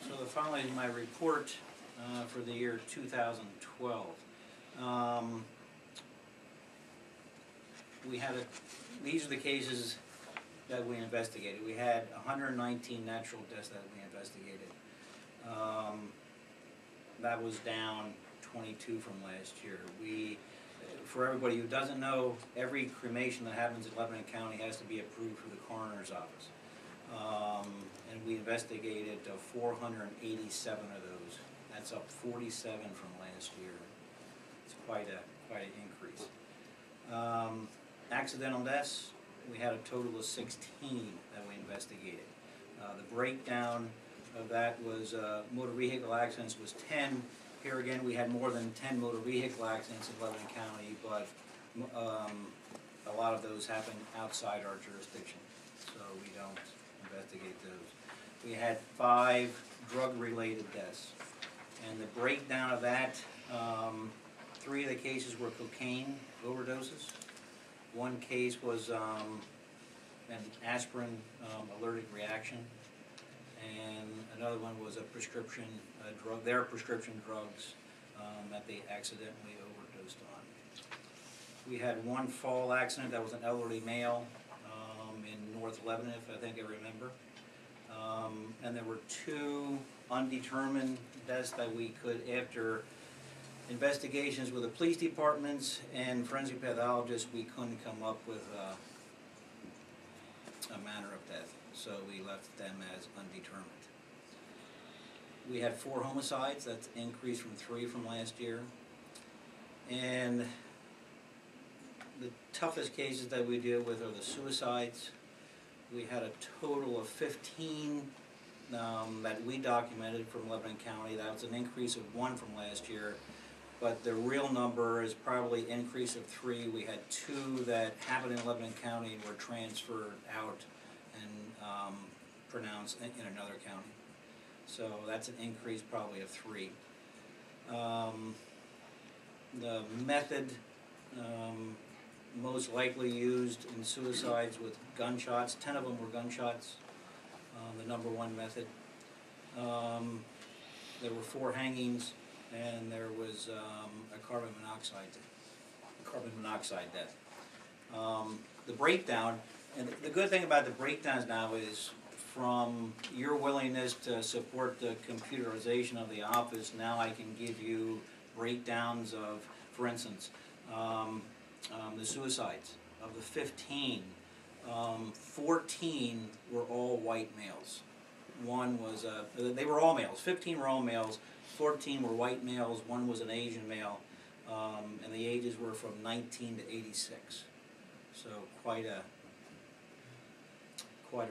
So finally, my report for the year 2012. These are the cases that we investigated. We had 119 natural deaths that we investigated. That was down 22 from last year. For everybody who doesn't know, every cremation that happens in Lebanon County has to be approved through the Coroner's Office. And we investigated 487 of those. That's up 47 from last year. It's quite an increase. Accidental deaths, we had a total of 16 that we investigated. The breakdown of that was motor vehicle accidents was 10. Here again, we had more than 10 motor vehicle accidents in Lebanon County, but a lot of those happened outside our jurisdiction, so we don't investigate those. We had 5 drug-related deaths, and the breakdown of that, 3 of the cases were cocaine overdoses. 1 case was an aspirin allergic reaction, and another one was a prescription drug, their prescription drugs that they accidentally overdosed on. We had 1 fall accident that was an elderly male in North Lebanon, if I think I remember. And there were 2 undetermined deaths that we could, after investigations with the police departments and forensic pathologists, we couldn't come up with a manner of death, so we left them as undetermined. We had 4 homicides. That's increased from 3 from last year. And the toughest cases that we deal with are the suicides. We had a total of 15 that we documented from Lebanon County. That was an increase of 1 from last year, but the real number is probably an increase of 3. We had 2 that happened in Lebanon County and were transferred out and pronounced in another county. So that's an increase probably of 3. The method most likely used in suicides with gunshots, 10 of them were gunshots, the #1 method. There were 4 hangings, and there was a carbon monoxide death. The breakdown, and the good thing about the breakdowns now is, from your willingness to support the computerization of the office, now I can give you breakdowns of, for instance, the suicides. Of the 15, 14 were all white males. 1 was, they were all males. 15 were all males, 14 were white males, 1 was an Asian male, and the ages were from 19 to 86. So quite a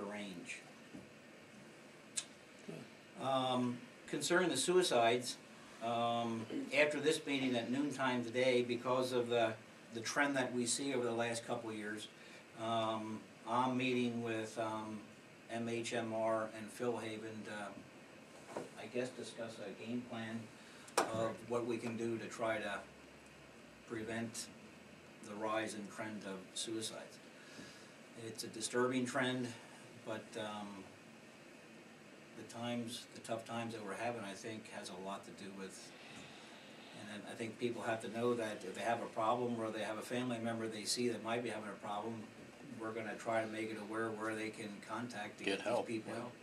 range. Concerning the suicides, after this meeting at noontime today, because of the trend that we see over the last couple of years, I'm meeting with MHMR and Philhaven to, I guess, discuss a game plan of what we can do to try to prevent the rise and trend of suicides. It's a disturbing trend, but the tough times that we're having, I think, has a lot to do with, and I think people have to know that if they have a problem or they have a family member they see that might be having a problem, we're going to try to make it aware where they can contact to get these people help.